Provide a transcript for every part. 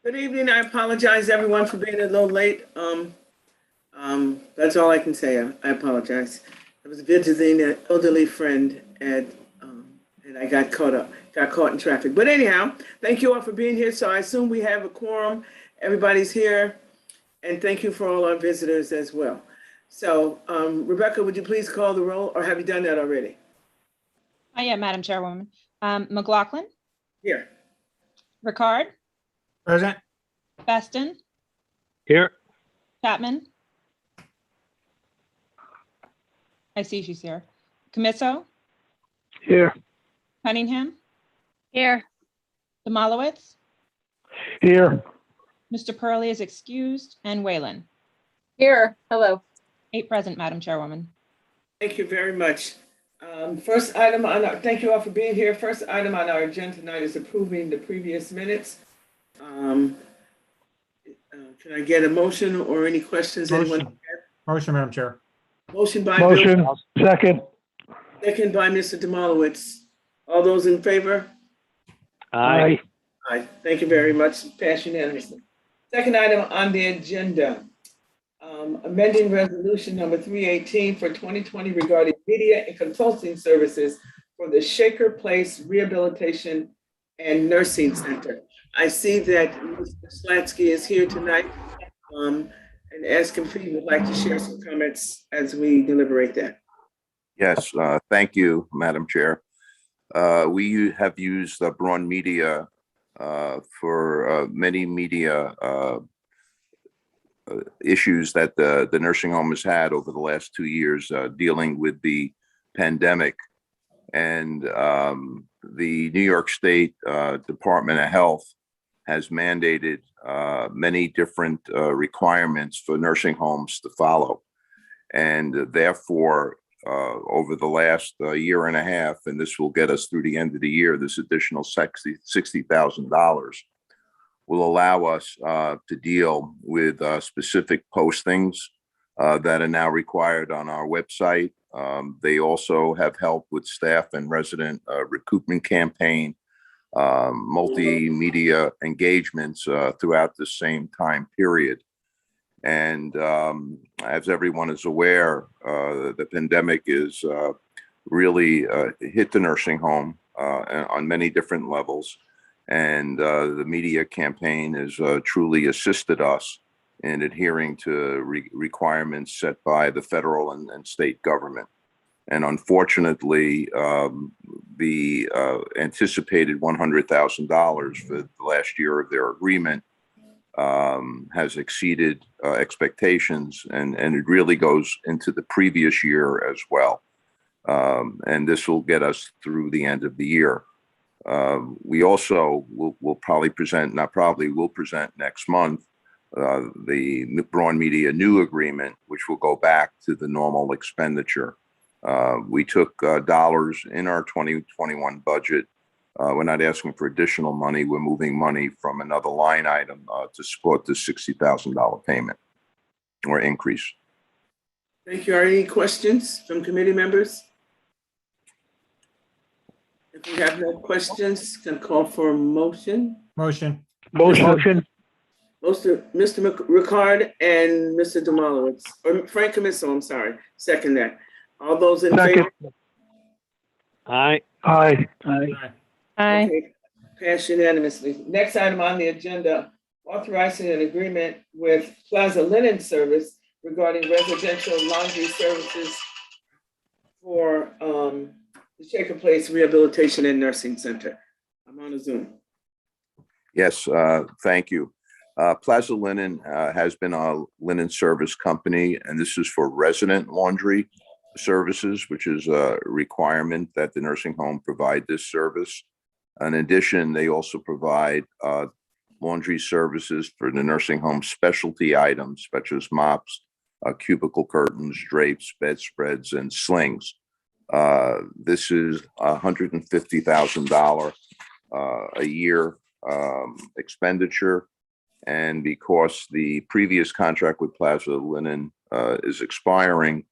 Good evening. I apologize, everyone, for being a little late. That's all I can say. I apologize. I was visiting an elderly friend and I got caught in traffic. But anyhow, thank you all for being here. So I assume we have a quorum. Everybody's here. And thank you for all our visitors as well. So, Rebecca, would you please call the roll, or have you done that already? Yeah, Madam Chairwoman. McLaughlin, Here. Ricard, Present. Beston, Here. Chapman. I see she's here. Camiso, Here. Cunningham, Here. Demolowitz, Here. Mr. Purley is excused, and Whalen. Here. Hello. 8 present, Madam Chairwoman. Thank you very much. First item on our, thank you all for being here. First item on our agenda tonight is approving the previous minutes. Can I get a motion or any questions? Anyone? Motion, Madam Chair. Motion by Motion. Bill, Second. second by Mr. Demolowitz. All those in favor? Aye. Aye. Thank you very much. Passed unanimously. Second item on the agenda, amending resolution number 318 for 2020 regarding media and consulting services for the Shaker Place Rehabilitation and Nursing Center. I see that Mr. Slatsky is here tonight, and ask if he would like to share some comments as we deliberate that. Yes, thank you, Madam Chair. We have used Braun Media for many media issues that the nursing home has had over the last 2 years dealing with the pandemic. And the New York State Department of Health has mandated many different requirements for nursing homes to follow. And therefore, over the last year and a half, and this will get us through the end of the year, this additional $60,000 will allow us to deal with specific postings that are now required on our website. They also have helped with staff and resident recoupment campaign, multimedia engagements throughout the same time period. And as everyone is aware, the pandemic is really hit the nursing home on many different levels. And the media campaign has truly assisted us in adhering to requirements set by the federal and state government. And unfortunately, the anticipated $100,000 for the last year of their agreement has exceeded expectations, and it really goes into the previous year as well. And this will get us through the end of the year. We also will probably present, not probably, will present next month, the Braun Media new agreement, which will go back to the normal expenditure. We took dollars in our 2021 budget. We're not asking for additional money. We're moving money from another line item to support the $60,000 payment or increase. Thank you. Are any questions from committee members? If we have no questions, can call for a motion. Motion. Mr. Ricard and Mr. Demolowitz, or Frank Camiso, I'm sorry, second that. All those in favor? Aye. Aye. Aye. Okay, passed unanimously. Next item on the agenda, authorizing an agreement with Plaza Linen Service regarding residential laundry services for the Shaker Place Rehabilitation and Nursing Center. I'm on a Zoom. Yes, thank you. Plaza Linen has been a linen service company, and this is for resident laundry services, which is a requirement that the nursing home provide this service. In addition, they also provide laundry services for the nursing home specialty items such as mops, cubicle curtains, drapes, bedspreads, and slings. This is $150,000 a year expenditure. And because the previous contract with Plaza Linen is expiring,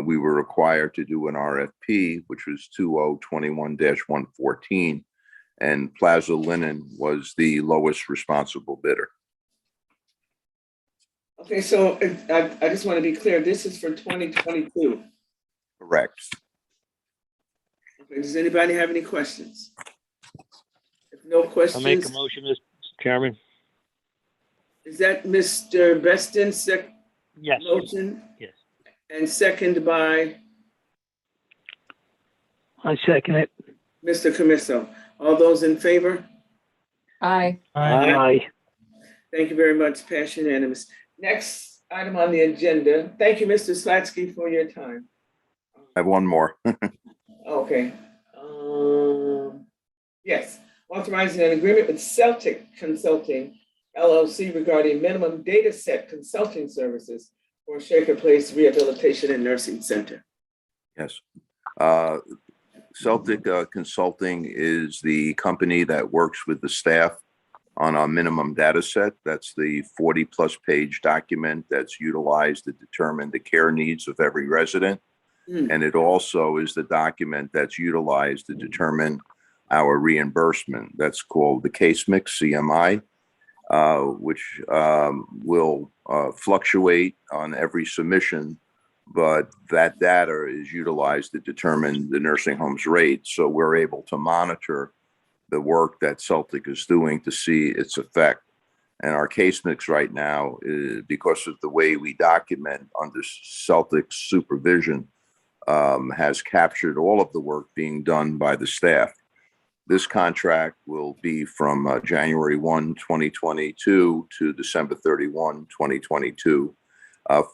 we were required to do an RFP, which was 2021-114. and Plaza Linen was the lowest responsible bidder. Okay, so I just want to be clear, this is for 2022. Correct. Okay, does anybody have any questions? If no I'll make a questions, motion, Mr. Chairman. is that Mr. Beston's Yes. motion? Yes. And second by I second it. Mr. Camiso. All those in favor? Aye. Aye. Thank you very much. Pass unanimous. Next item on the agenda. Thank you, Mr. Slatsky, for your time. I have one more. Okay. Yes, authorizing an agreement with Celtic Consulting LLC regarding minimum data set consulting services for Shaker Place Rehabilitation and Nursing Center. Yes. Celtic Consulting is the company that works with the staff on a minimum data set. That's the 40+ page document that's utilized to determine the care needs of every resident. And it also is the document that's utilized to determine our reimbursement. That's called the case mix, CMI, which will fluctuate on every submission, but that data is utilized to determine the nursing home's rate. So we're able to monitor the work that Celtic is doing to see its effect. And our case mix right now, because of the way we document under Celtic's supervision, has captured all of the work being done by the staff. This contract will be from January 1, 2022 to December 31, 2022,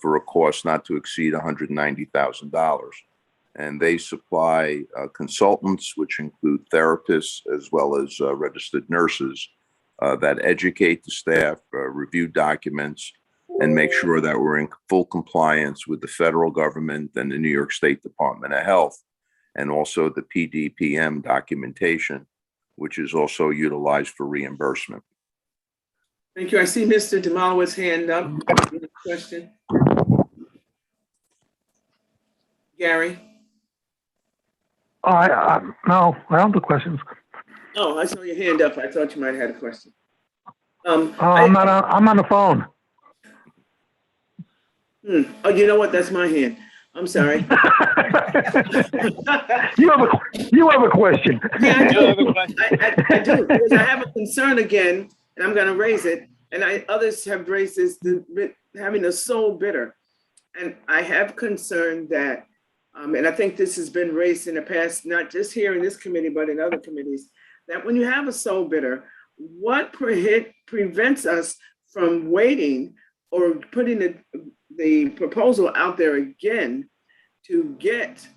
for a cost not to exceed $190,000. And they supply consultants, which include therapists as well as registered nurses that educate the staff, review documents, and make sure that we're in full compliance with the federal government and the New York State Department of Health, and also the PDPM documentation, which is also utilized for reimbursement. Thank you. I see Mr. Demalowitz's hand up. Any question? Gary? No, I don't have questions. Oh, I saw your hand up. I thought you might have had a question. I'm on the phone. Oh, you know what? That's my hand. I'm sorry. You have a question. Yeah, I do. I have a question. I do, because I have a concern again, and I'm going to raise it. And others have raised this, having a sole bidder. And I have concern that, and I think this has been raised in the past, not just here in this committee, but in other committees, that when you have a sole bidder, what prevents us from waiting or putting the proposal out there again to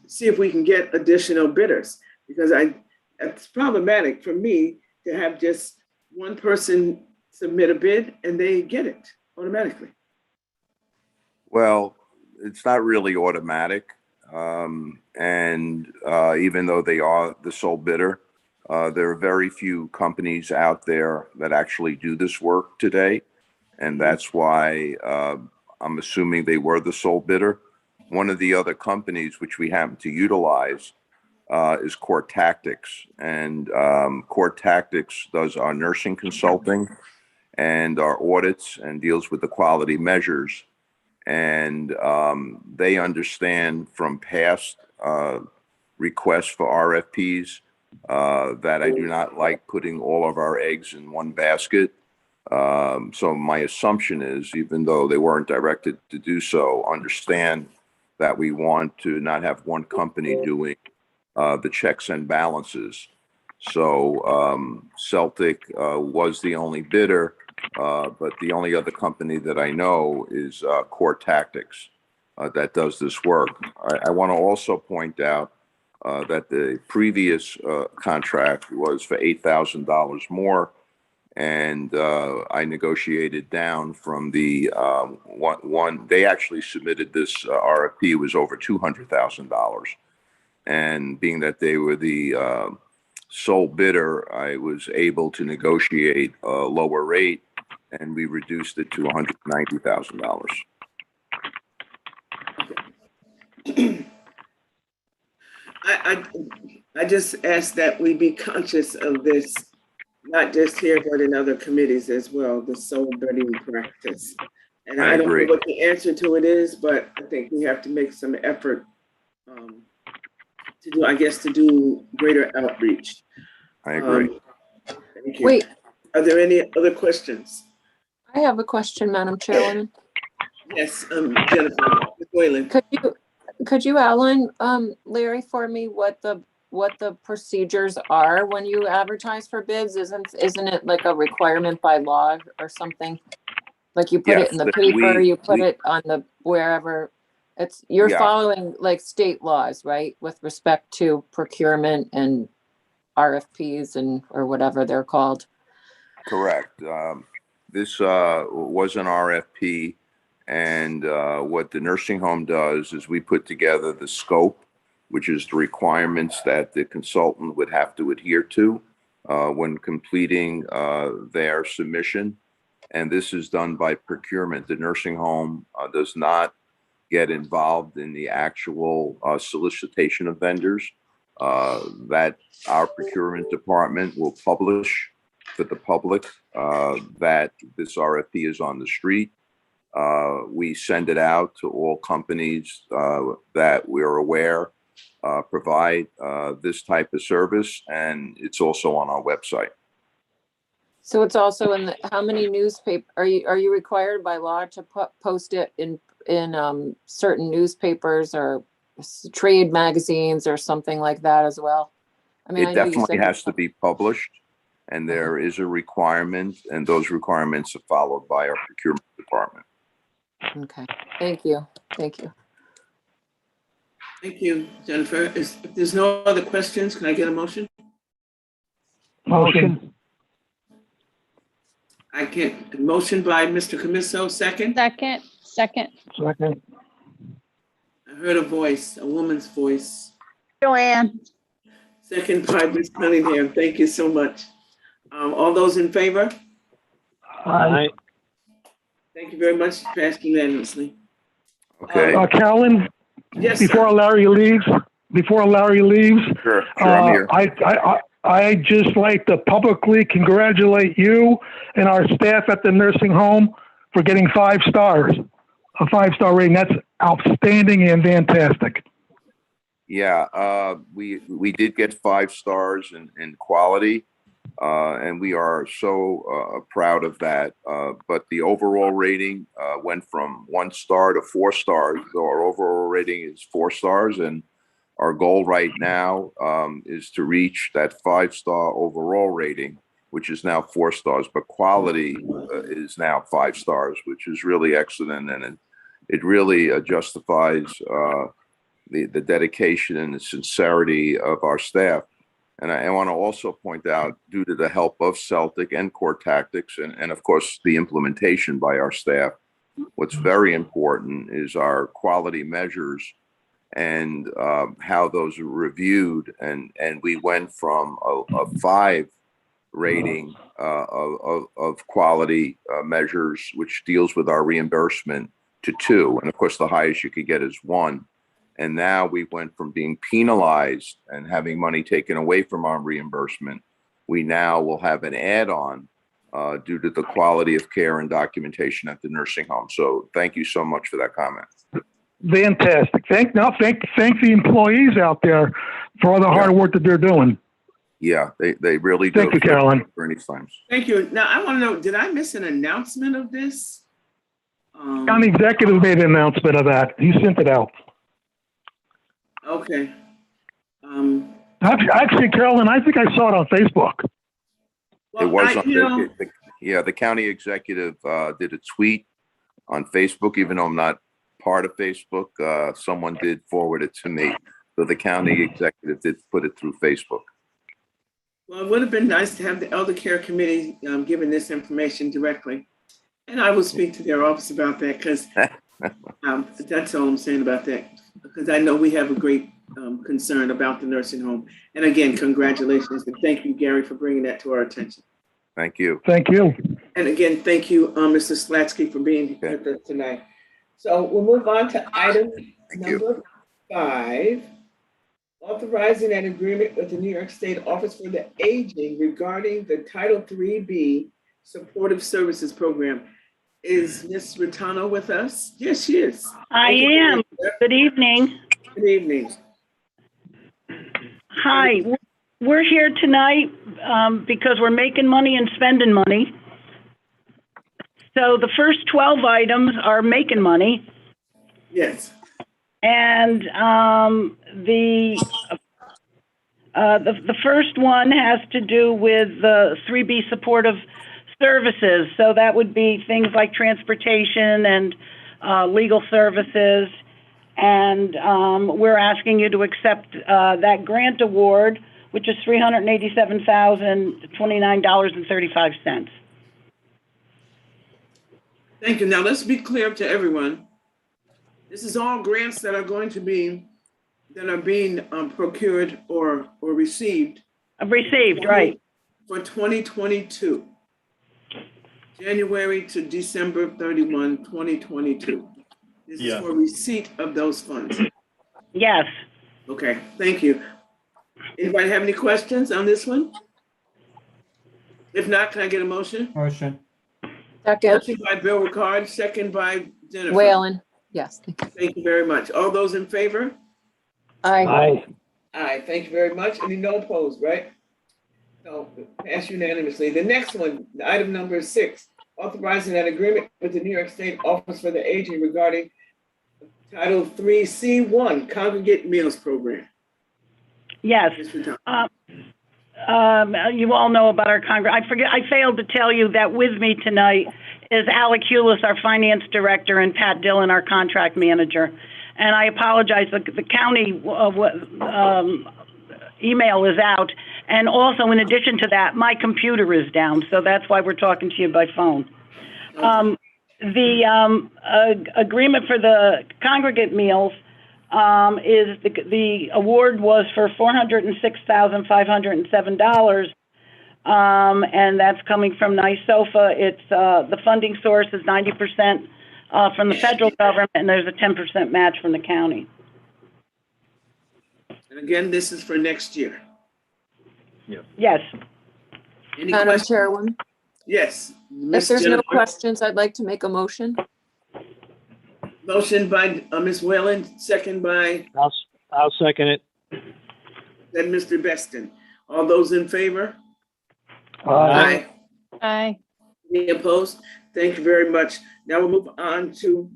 see if we can get additional bidders? Because it's problematic for me to have just one person submit a bid and they get it automatically. Well, it's not really automatic. Even though they are the sole bidder, there are very few companies out there that actually do this work today. And that's why I'm assuming they were the sole bidder. One of the other companies which we happen to utilize is Core Tactics. And Core Tactics does our nursing consulting and our audits and deals with the quality measures. And they understand from past requests for RFPs that I do not like putting all of our eggs in one basket. So my assumption is, even though they weren't directed to do so, understand that we want to not have one company doing the checks and balances. So Celtic was the only bidder, but the only other company that I know is Core Tactics that does this work. I want to also point out that the previous contract was for $8,000 more, and I negotiated down from the one. They actually submitted this RFP was over $200,000, and being that they were the sole bidder, I was able to negotiate a lower rate, and we reduced it to $190,000. I just ask that we be conscious of this, not just here, but in other committees as well, the soul burning practice. And I I don't know agree. what the answer to it is, but I think we have to make some effort to do greater outreach. I agree. Thank you. Wait, Are there any other questions? I have a question, Madam Chairwoman. Yes, Jennifer, Ms. Whalen. Could you outline, Larry, for me what the procedures are when you advertise for bids? Isn't it like a requirement by law or something? Like you put it in the Yes, paper, you put we- it on the wherever. You're Yeah. following like state laws, right? With respect to procurement and RFPs or whatever they're called. Correct. This was an RFP, and what the nursing home does is we put together the scope, which is the requirements that the consultant would have to adhere to when completing their submission. And this is done by procurement. The nursing home does not get involved in the actual solicitation of vendors. That our procurement department will publish to the public that this RFP is on the street. We send it out to all companies that we're aware provide this type of service, and it's also on our website. So it's also in how many newspaper, are you required by law to post it in certain newspapers or trade magazines or something like that as well? I mean, It I know you definitely said. has to be published, and there is a requirement, and those requirements are followed by our procurement department. Okay, thank you. Thank you, Jennifer. If there's no other questions, can I get a motion? Motion. I can't. Motion by Mr. Camiso, second. Second. Second. I heard a voice, a woman's voice. Joanne. Second by Ms. Cunningham. Thank you so much. All those in favor? Aye. Thank you very much. Passed unanimously. Okay. Carolyn, Yes, sir. before Larry leaves, Sure, I'm here. I just like to publicly congratulate you and our staff at the nursing home for getting 5 stars, a 5-star rating. That's outstanding and fantastic. Yeah, we did get 5 stars in quality, and we are so proud of that. But the overall rating went from 1 star to 4 stars. So our overall rating is 4 stars, and our goal right now is to reach that 5-star overall rating, which is now 4 stars. But quality is now 5 stars, which is really excellent, and it really justifies the dedication and the sincerity of our staff. And I want to also point out, due to the help of Celtic and Core Tactics, and of course the implementation by our staff, what's very important is our quality measures and how those are reviewed. And we went from a 5 rating of quality measures, which deals with our reimbursement, to 2. And of course, the highest you could get is 1. And now we went from being penalized and having money taken away from our reimbursement. We now will have an add-on due to the quality of care and documentation at the nursing home. So thank you so much for that comment. Fantastic. Thank the employees out there for all the hard work that they're doing. Yeah, they really do. Thank you, Carolyn. For any times. Thank you. Now, I want to know, did I miss an announcement of this? County executive made an announcement of that. He sent it out. Okay. Actually, Carolyn, I think I saw it on Facebook. Well, It was on you know, the county executive did a tweet on Facebook, even though I'm not part of Facebook. Someone did forward it to me. So the county executive did put it through Facebook. well, it would have been nice to have the Elder Care Committee given this information directly. And I will speak to their office about that, because that's all I'm saying about that. Because I know we have a great concern about the nursing home. And again, congratulations. And thank you, Gary, for bringing that to our attention. Thank you. Thank you. And again, thank you, Mr. Slatsky, for being with us tonight. So we'll move on to item Thank you. number 5. Authorizing an agreement with the New York State Office for the Aging regarding the Title IIIB Supportive Services Program. Is Ms. Rattano with us? Yes, she is. I am. Good evening. Good evening. Hi. We're here tonight because we're making money and spending money. So the first 12 items are making money. Yes. And the first one has to do with the 3B supportive services. So that would be things like transportation and legal services. And we're asking you to accept that grant award, which is $387,029.35. Thank you. Now let's be clear to everyone. This is all grants that are being procured or received. Received, right. For 2022, January to December 31, 2022. This is for receipt of those funds. Yes. Okay, thank you. Anybody have any questions on this one? If not, can I get a motion? Motion. Second, Motion by Bill Ricard, second by Jennifer. Whalen. Yes. Thank you very much. All those in favor? Aye. Aye. Aye, thank you very much. Any no opposed, right? No, passed unanimously. The next one, item number 6, authorizing an agreement with the New York State Office for the Aging regarding Title IIIC1 Congregate Meals Program. Yes. Mr. Thomas. You all know about our I failed to tell you that with me tonight is Alec Hewlis, our finance director, and Pat Dillon, our contract manager. And I apologize, the county email is out. And also, in addition to that, my computer is down. So that's why we're talking to you by phone. The agreement for the congregate meals is the award was for $406,507, and that's coming from NYSOFA. It's the funding source is 90% from the federal government, and there's a 10% match from the county. And again, this is for next year. Yes. Any Madam questions? Chairwoman, Yes. if Ms. there's no Jennifer. questions, I'd like to make a motion. Motion by Ms. Whalen, second by I'll second it. then Mr. Beston. All those in favor? Aye. Aye. Any opposed? Thank you very much. Now we'll move on to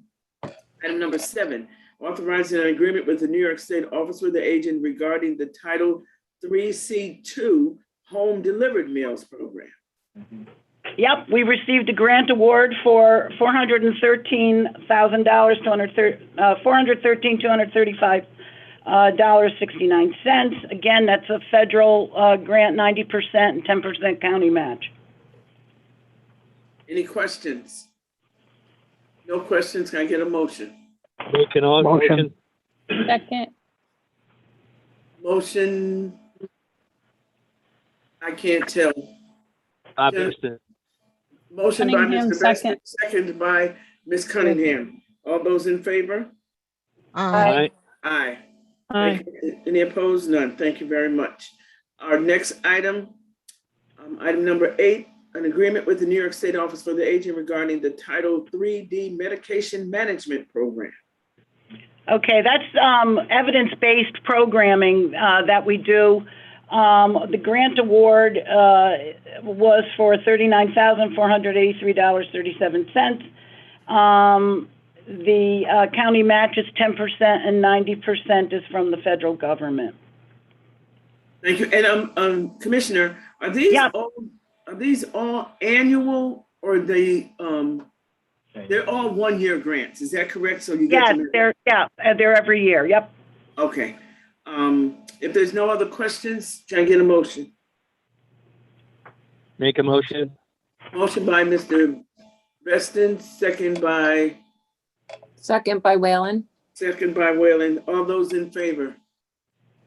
item number 7, authorizing an agreement with the New York State Office for the Aging regarding the Title IIIC2 Home Delivered Meals Program. Yep, we received a grant award for $413,000, $413,235.69. Again, that's a federal grant, 90% and 10% county match. Any questions? No questions. Can I get a motion? Motion on, Motion. motion. Second. Motion. I can't tell. I missed it. Motion by Cunningham, Mr. Beston, second. second by Ms. Cunningham. All those in favor? Aye. Aye. Aye. Thank you. Any opposed? None. Thank you very much. Our next item, item number 8, an agreement with the New York State Office for the Aging regarding the Title IIID Medication Management Program. Okay, that's evidence-based programming that we do. The grant award was for $39,483.37. The county match is 10% and 90% is from the federal government. Thank you. And Commissioner, are these Yeah. all annual, or they're all 1-year grants? Is that correct? So you get Yes, to they're every year. Yep. Okay. If there's no other questions, can I get a motion? Make a motion. Motion by Mr. Beston, second by Whalen. Whalen. All those in favor?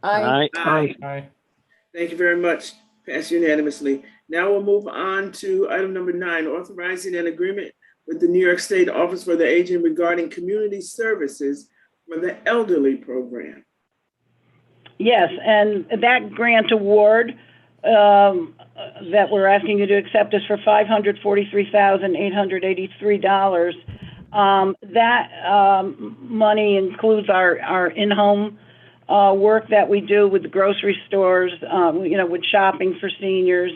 Aye. Aye. Aye. Thank you very much. Passed unanimously. Now we'll move on to item number 9, authorizing an agreement with the New York State Office for the Aging regarding community services for the elderly program. Yes, and that grant award that we're asking you to accept is for $543,883. That money includes our in-home work that we do with the grocery stores, with shopping for seniors,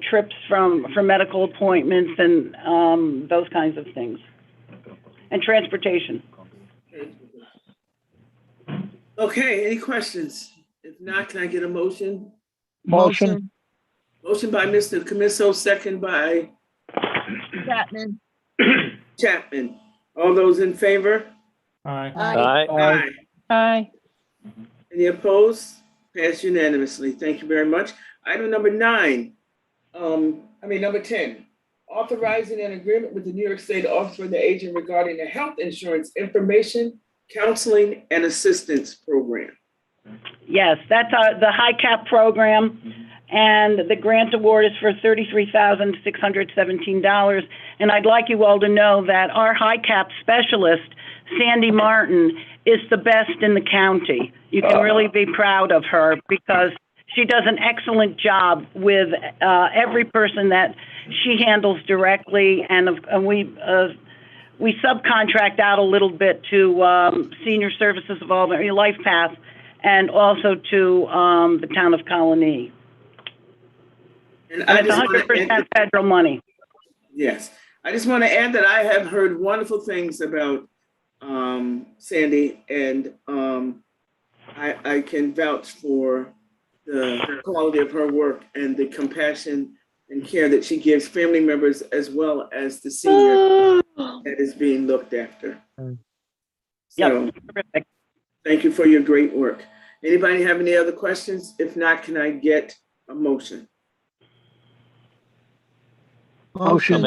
trips for medical appointments and those kinds of things, and transportation. Okay, any questions? If not, can I get a motion? Motion. Motion by Mr. Camiso, second by Chapman. Chapman. All those in favor? Aye. Aye. Aye. Any opposed? Passed unanimously. Thank you very much. Item number 10. Authorizing an agreement with the New York State Office for the Aging regarding the health insurance information, counseling, and assistance program. Yes, that's the high cap program, and the grant award is for $33,617. And I'd like you all to know that our high cap specialist, Sandy Martin, is the best in the county. You can really be proud of her because she does an excellent job with every person that she handles directly, and we subcontract out a little bit to Senior Services of Albany, Life Path, and also to the town of Colony. And it's 100% federal money. Yes, I just want to add that I have heard wonderful things about Sandy, and I can vouch for the quality of her work and the compassion and care that she gives family members as well as the senior that is being looked after. So, Terrific. thank you for your great work. Anybody have any other questions? If not, can I get a motion? Motion.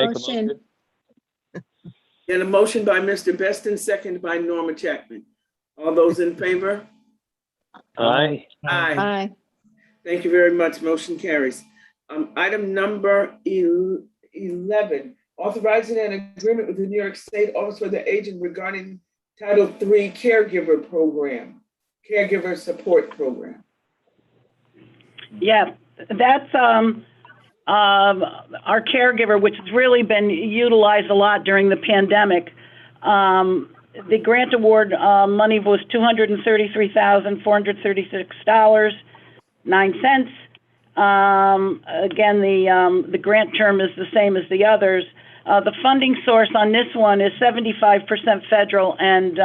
Get a motion by Mr. Beston, second by Norma Chapman. All those in favor? Aye. Aye. Thank you very much. Motion carries. Item number 11, authorizing an agreement with the New York State Office for the Aging regarding Title III Caregiver Program, Caregiver Support Program. Yeah, that's our caregiver, which has really been utilized a lot during the pandemic. The grant award money was $233,436.09. Again, the grant term is the same as the others. The funding source on this one is 75% federal and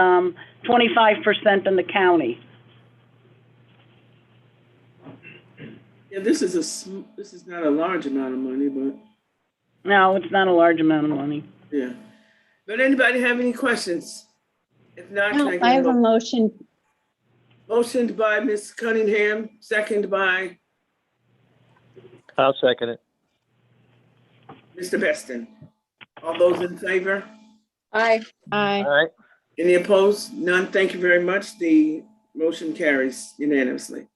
25% in the county. Yeah, this is not a large amount of money, but No, it's not a large amount of money. yeah. But anybody have any questions? If not, No, can I I have get a motion. motioned by Ms. Cunningham, second by I'll second it. Mr. Beston. All those in favor? Aye. Aye. Aye. Any opposed? None. Thank you very much. The motion carries unanimously.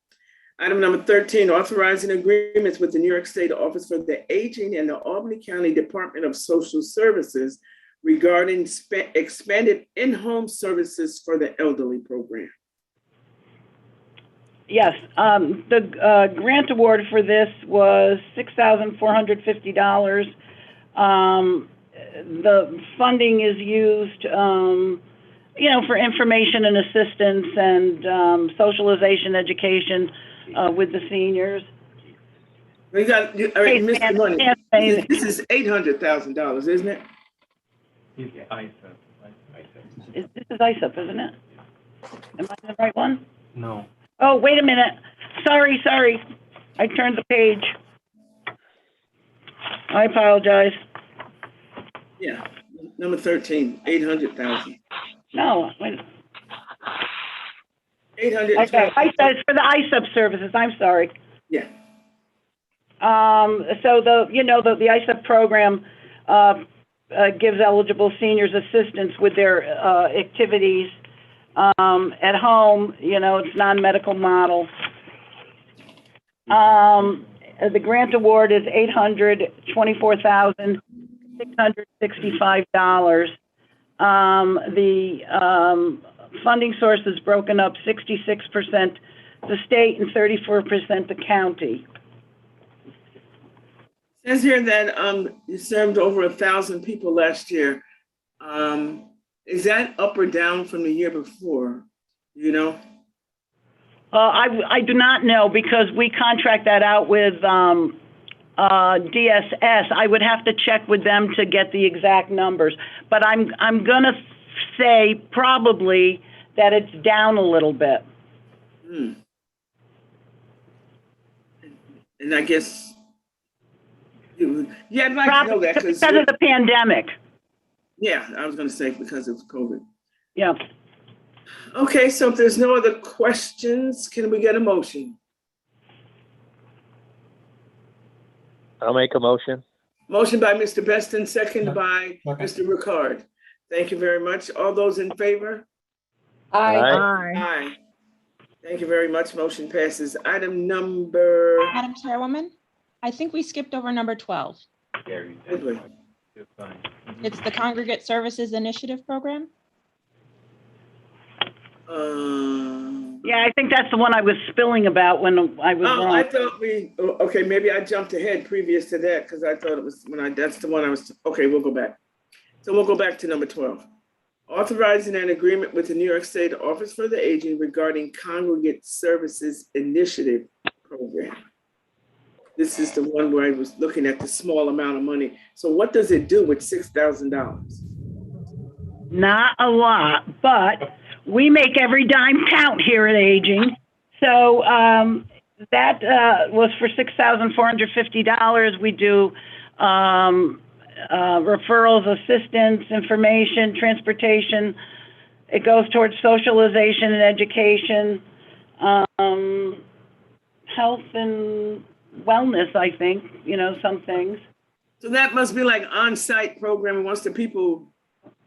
Item number 13, authorizing agreements with the New York State Office for the Aging and the Albany County Department of Social Services regarding expanded in-home services for the elderly program. Yes, the grant award for this was $6,450. The funding is used, for information and assistance and socialization, education with the seniors. We got, all right, Mr. Money. This is $800,000, isn't it? This is ISUP, isn't it? Am I the right one? No. Oh, wait a minute. Sorry. I turned the page. I apologize. Yeah, number 13, 800,000. No, wait. 800. Okay, it's for the ISUP services. I'm sorry. Yeah. So the ISUP program gives eligible seniors assistance with their activities at home. It's non-medical model. The grant award is $824,665. The funding source is broken up 66% the state and 34% the county. It says here that you served over 1,000 people last year. Is that up or down from the year before? You know? I do not know because we contract that out with DSS. I would have to check with them to get the exact numbers, but I'm gonna say probably that it's down a little bit. And I guess I'd like to know that because of the pandemic. Yeah, I was going to say because of COVID. Yeah. Okay, so if there's no other questions, can we get a motion? I'll make a motion. Motion by Mr. Beston, second by Mr. Ricard. Thank you very much. All those in favor? Aye. Aye. Thank you very much. Motion passes. Item number. Madam Chairwoman, I think we skipped over number 12. Did we? It's the Congregate Services Initiative Program. Yeah, I think that's the one I was spilling about when I was wrong. I thought okay, maybe I jumped ahead previous to that because I thought it was that's the one I was, okay, we'll go back. So we'll go back to number 12. Authorizing an agreement with the New York State Office for the Aging regarding Congregate Services Initiative Program. This is the one where I was looking at the small amount of money. So what does it do with $6,000? Not a lot, but we make every dime count here at Aging. So that was for $6,450. We do referrals, assistance, information, transportation. It goes towards socialization and education, health and wellness, I think, some things. So that must be like on-site program once the people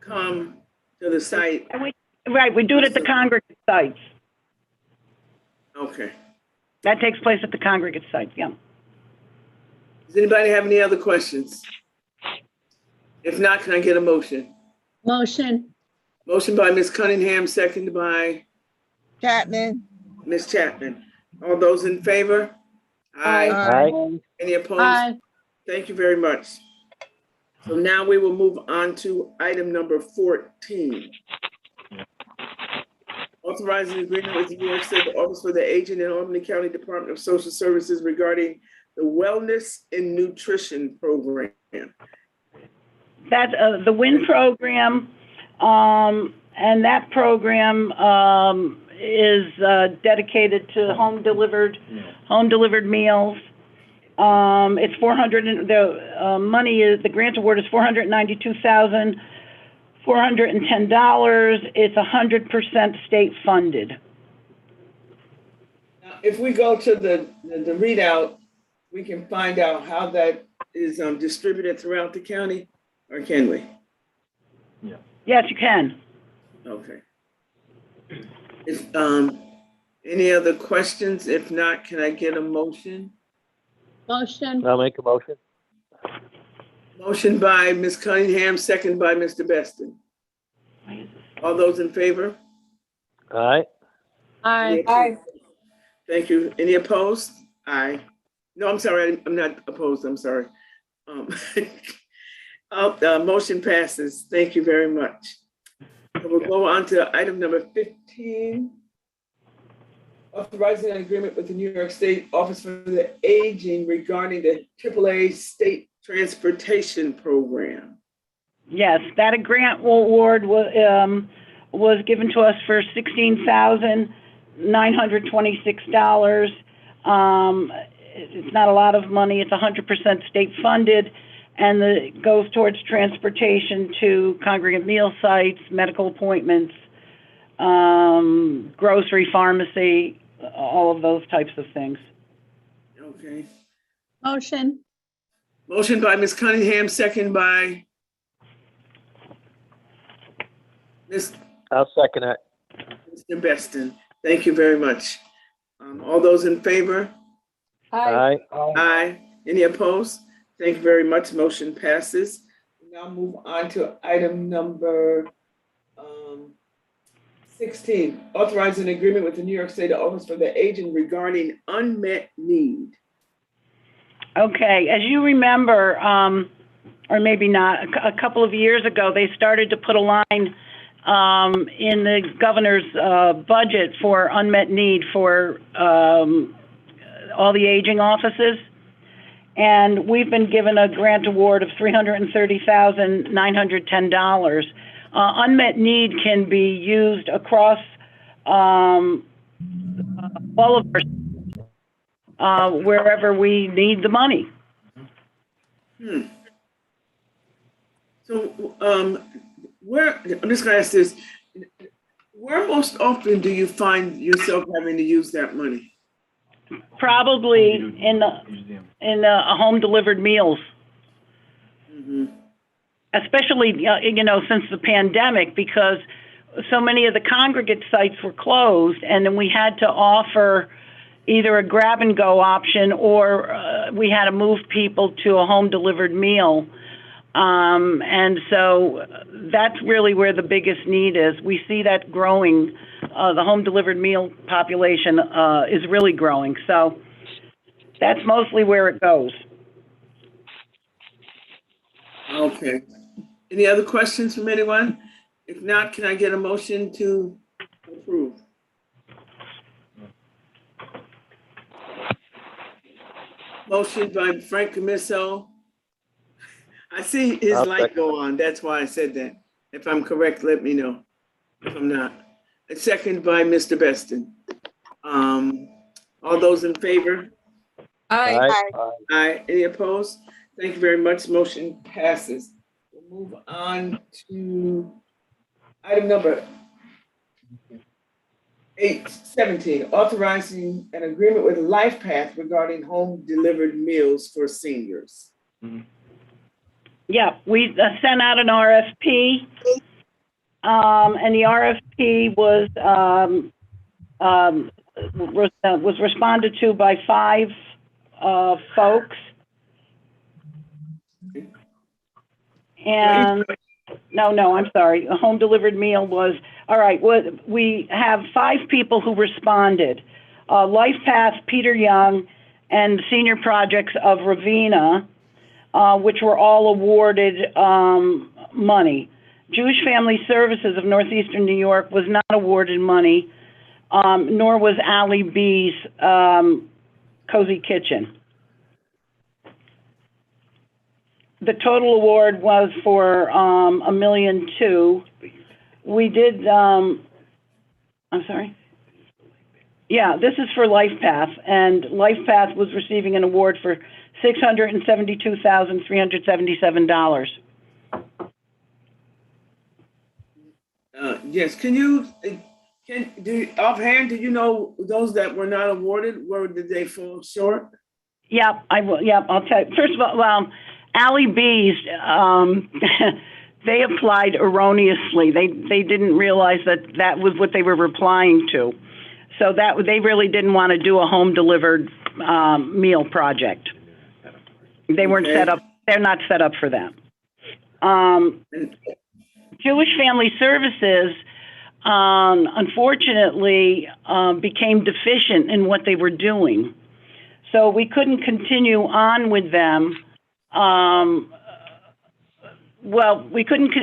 come to the site. Right, we do it at the congregate sites. Okay. That takes place at the congregate sites, yeah. Does anybody have any other questions? If not, can I get a motion? Motion. Motion by Ms. Cunningham, second by Chapman. Ms. Chapman. All those in favor? Aye. Any opposed? Aye. Thank you very much. So now we will move on to item number 14. Authorizing agreement with the New York State Office for the Aging and Albany County Department of Social Services regarding the Wellness and Nutrition Program. That's the WIN program, and that program is dedicated to home delivered meals. It's the grant award is $492,410. It's 100% state funded. Now, if we go to the readout, we can find out how that is distributed throughout the county, or can we? Yeah. Yes, you can. Okay. If any other questions? If not, can I get a motion? Motion. I'll make a motion. Motion by Ms. Cunningham, second by Mr. Beston. All those in favor? Aye. Aye. Aye. Thank you. Any opposed? Aye. No, I'm sorry. I'm not opposed. I'm sorry. Motion passes. Thank you very much. So we'll go on to item number 15. Authorizing an agreement with the New York State Office for the Aging regarding the AAA State Transportation Program. Yes, that grant award was given to us for $16,926. It's not a lot of money. It's 100% state funded, and it goes towards transportation to congregate meal sites, medical appointments, grocery, pharmacy, all of those types of things. Okay. Motion. Motion by Ms. Cunningham, second by Ms. I'll second it. Mr. Beston. Thank you very much. All those in favor? Aye. Aye. Any opposed? Thank you very much. Motion passes. We'll now move on to item number 16, authorizing an agreement with the New York State Office for the Aging regarding unmet need. Okay, as you remember, or maybe not, a couple of years ago, they started to put a line in the governor's budget for unmet need for all the aging offices. And we've been given a grant award of $330,910. Unmet need can be used across all of our, wherever we need the money. So, where, I'm just gonna ask this, where most often do you find yourself having to use that money? Probably in the home delivered meals. Especially, since the pandemic, because so many of the Congregate sites were closed, and then we had to offer either a grab and go option or we had to move people to a home delivered meal. And so that's really where the biggest need is. We see that growing. The home delivered meal population is really growing. So that's mostly where it goes. Okay. Any other questions from anyone? If not, can I get a motion to approve? Motion by Frank Camiso. I see his I'll light second. go on. That's why I said that. If I'm correct, let me know. If I'm not. A second by Mr. Beston. All those in favor? Aye. Aye. Any opposed? Thank you very much. Motion passes. We'll move on to item number 17, authorizing an agreement with LifePath regarding home delivered meals for seniors. Yeah, we sent out an RFP, and the RFP was responded to by 5 folks. And no, I'm sorry. A home delivered meal was, all right, we have 5 people who responded. LifePath, Peter Young, and Senior Projects of Ravenna, which were all awarded money. Jewish Family Services of Northeastern New York was not awarded money, nor was Allie B's Cozy Kitchen. The total award was for $1.2 million. We did, I'm sorry? Yeah, this is for LifePath, and LifePath was receiving an award for $672,377. Yes, offhand, do you know those that were not awarded, where did they fall short? Yep, I will. Yep, I'll tell you. First of all, Allie B's, they applied erroneously. They didn't realize that was what they were replying to. So that they really didn't want to do a home delivered meal project. They weren't set up. They're not set up for that. Jewish Family Services, unfortunately, became deficient in what they were doing. So we couldn't continue on with them. Well, we couldn't.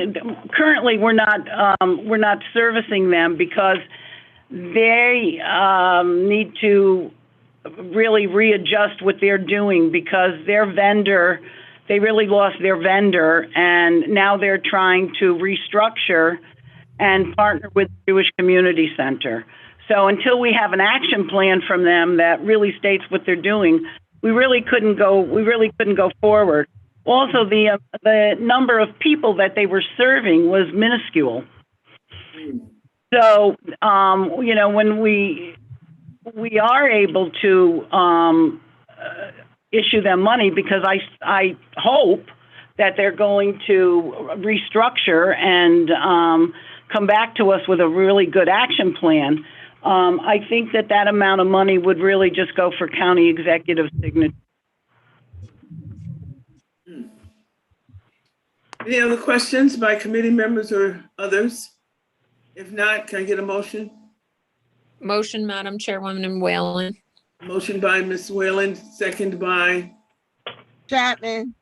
Currently, we're not servicing them because they need to really readjust what they're doing, because their vendor, they really lost their vendor, and now they're trying to restructure and partner with the Jewish Community Center. So until we have an action plan from them that really states what they're doing, we really couldn't go forward. Also, the number of people that they were serving was minuscule. So, when we are able to issue them money, because I hope that they're going to restructure and come back to us with a really good action plan. I think that amount of money would really just go for county executive signature. Any other questions by committee members or others? If not, can I get a motion? Motion, Madam Chairwoman Whalen. Motion by Ms. Whalen, second by Chapman.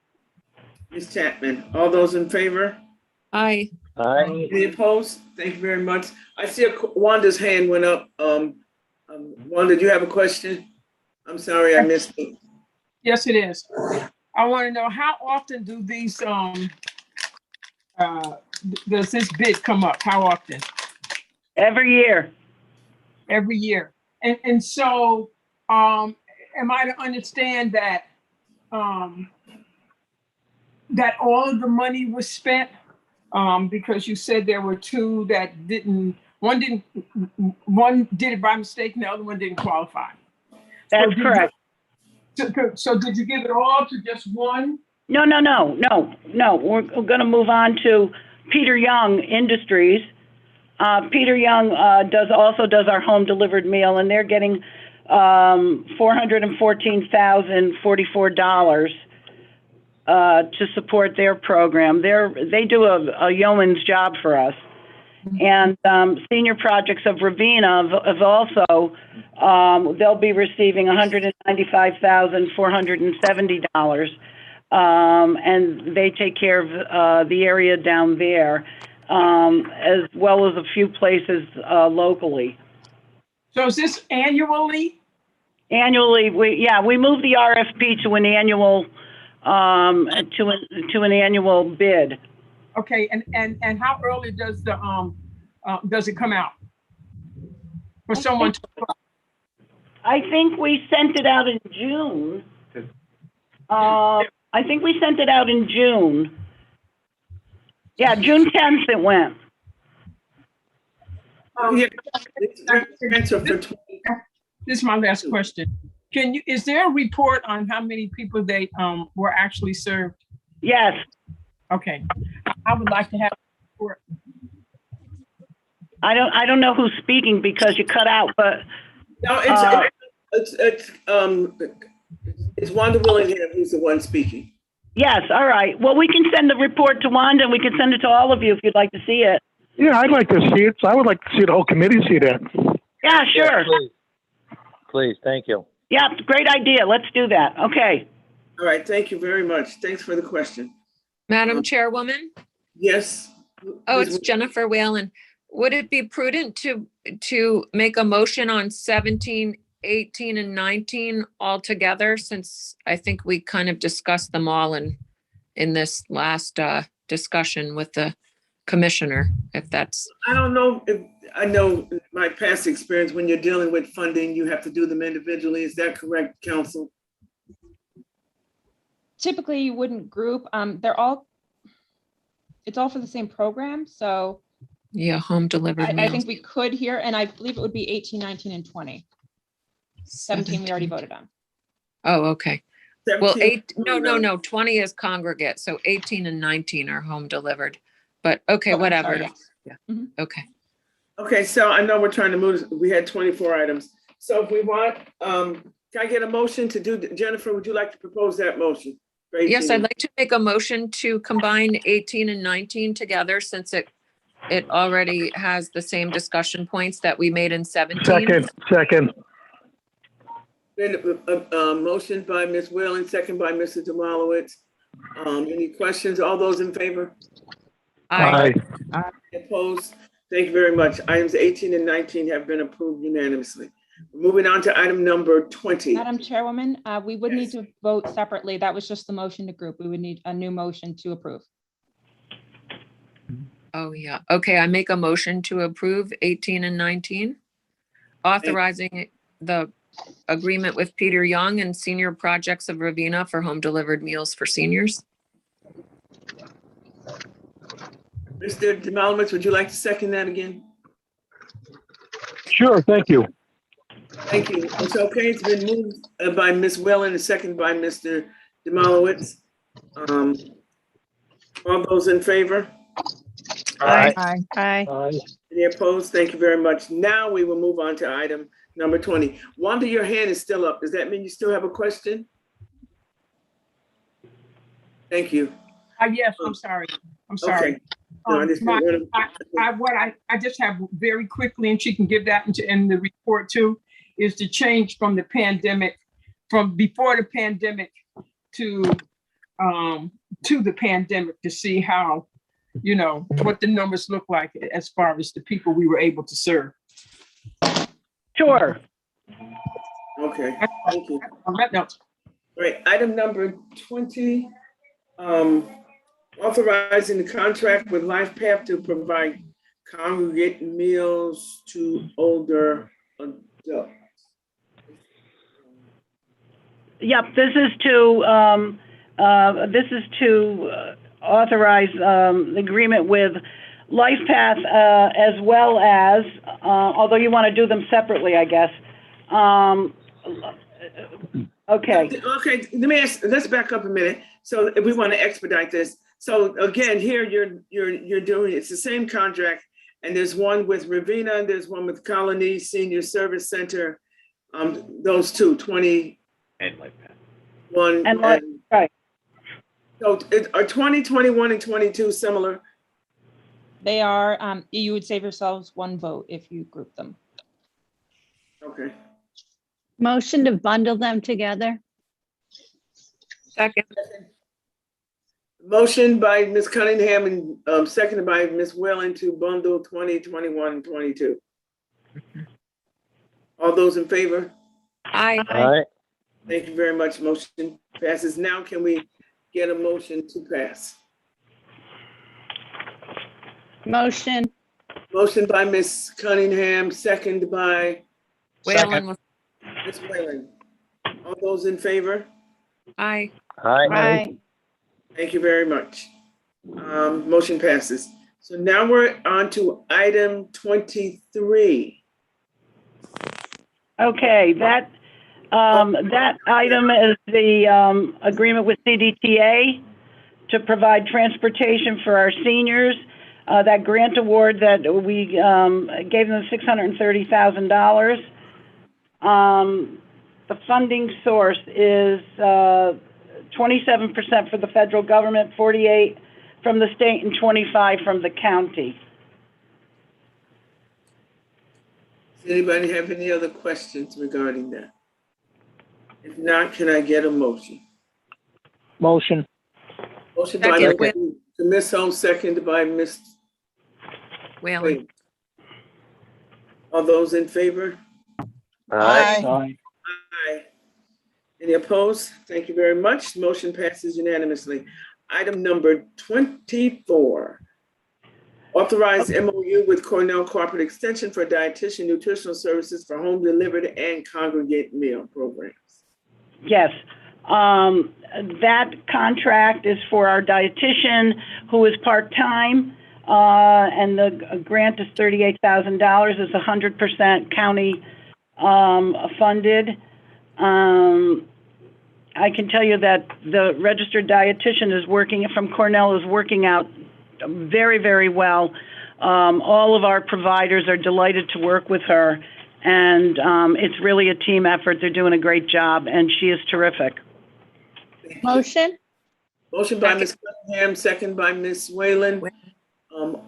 Ms. Chapman. All those in favor? Aye. Aye. Any opposed? Thank you very much. I see Wanda's hand went up. Wanda, do you have a question? I'm sorry, I missed it. Yes, it is. I want to know, how often do these, does this bid come up? How often? Every year. Every year. And so, am I to understand that, that all of the money was spent? Because you said there were two that one did it by mistake and the other one didn't qualify. That's correct. So did you give it all to just one? No. We're going to move on to Peter Young Industries. Peter Young also does our home delivered meal, and they're getting $414,044 to support their program. They do a yeoman's job for us. And Senior Projects of Ravenna have also, they'll be receiving $195,470. And they take care of the area down there, as well as a few places locally. So is this annually? Annually, we move the RFP to an annual to an annual bid. Okay, and how early does the does it come out for someone to? I think we sent it out in June. I think we sent it out in June. Yeah, June 10th it went. Yeah. This is my last question. Is there a report on how many people they were actually served? Yes. Okay, I would like to have a report. I don't know who's speaking because you cut out, but No, it's Wanda Willingham who's the one speaking. yes, all right. Well, we can send the report to Wanda and we can send it to all of you if you'd like to see it. Yeah, I'd like to see it. So I would like to see the whole committee see that. Yeah, sure. Please. Please, thank you. Yeah, great idea. Let's do that. Okay. All right, thank you very much. Thanks for the question. Madam Chairwoman? Yes. Oh, it's Jennifer Whalen. Would it be prudent to make a motion on 17, 18, and 19 all together, since I think we kind of discussed them all in this last discussion with the commissioner, if that's. I don't know if I know my past experience, when you're dealing with funding, you have to do them individually. Is that correct, counsel? Typically, you wouldn't group. It's all for the same program. So Yeah, home delivered I meals. think we could here, and I believe it would be 18, 19, and 20. 17 we already voted on. Oh, okay. Well, 17. no, 20 is Congregate, so 18 and 19 are home delivered. But okay, Oh, I'm whatever. sorry, yes. Yeah, Mhm. okay. Okay, so I know we're trying to move, we had 24 items. So if we want, can I get a motion to do, Jennifer, would you like to propose that motion? for Yes, 18? I'd like to make a motion to combine 18 and 19 together, since it already has the same discussion points that we made in 17. Second. Then motion by Ms. Whalen, second by Mr. Demolowitz. Any questions? All those in favor? Aye. Opposed? Thank you very much. Items 18 and 19 have been approved unanimously. Moving on to item number 20. Madam Chairwoman, we would need Yes. to vote separately. That was just the motion to group. We would need a new motion to approve. Oh, yeah. Okay, I make a motion to approve 18 and 19, authorizing the agreement with Peter Young and Senior Projects of Ravenna for home delivered meals for seniors. Mr. Demolowitz, would you like to second that again? Sure, thank you. Thank you. It's okay. It's been moved by Ms. Whalen and second by Mr. Demolowitz. All those in favor? Aye. Aye. Aye. Any opposed? Thank you very much. Now we will move on to item number 20. Wanda, your hand is still up. Does that mean you still have a question? Thank you. Yes, I'm sorry. Okay. No, I just didn't wanna- I just have very quickly, and she can give that in the report too, is to change from the pandemic, from before the pandemic to the pandemic, to see how, what the numbers look like as far as the people we were able to serve. Sure. Okay, thank you. On that note, Right, item number 20, authorizing the contract with LifePath to provide congregate meals to older adults. Yep, this is to authorize the agreement with LifePath, as well as, although you want to do them separately, I guess. Okay, Okay, let's back up a minute. So if we want to expedite this. So again, here you're doing, it's the same contract, and there's one with Ravina, there's one with Colony Senior Service Center. Those two, 20. And like that. One. And right. So are 20, 21, and 22 similar? They are, you would save yourselves one vote if you group them. Okay. Motion to bundle them together. Second. Motion by Ms. Cunningham and seconded by Ms. Whalen to bundle 20, 21, and 22. All those in favor? Aye. Aye. Thank you very much. Motion passes. Now can we get a motion to pass? Motion. Motion by Ms. Cunningham, second by Whalen was Ms. Whalen. All those in favor? aye. Aye. Aye. Thank you very much. Motion passes. So now we're on to item 23. Okay, that item is the agreement with CDTA to provide transportation for our seniors. That grant award that we gave them $630,000. The funding source is 27% for the federal government, 48% from the state, and 25% from the county. Does anybody have any other questions regarding that? If not, can I get a motion? Motion. Motion by Second. Ms. Holmes, second by Ms. Whalen. Wait. All those in favor? Aye. Aye. Any opposed? Thank you very much. Motion passes unanimously. Item number 24. Authorize MOU with Cornell Corporate Extension for dietitian nutritional services for home delivered and congregate meal programs. Yes. That contract is for our dietitian who is part-time, and the grant is $38,000. It's 100% county funded. I can tell you that the registered dietitian from Cornell is working out very, very well. All of our providers are delighted to work with her, and it's really a team effort. They're doing a great job, and she is terrific. Motion. Motion by Ms. Cunningham, second by Ms. Whalen.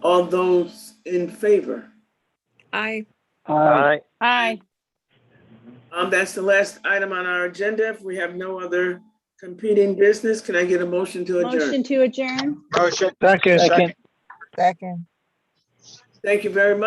All those in favor? Aye. Aye. Aye. That's the last item on our agenda. If we have no other competing business, can I get a motion to adjourn? Motion to adjourn. second. Second. Thank you very much.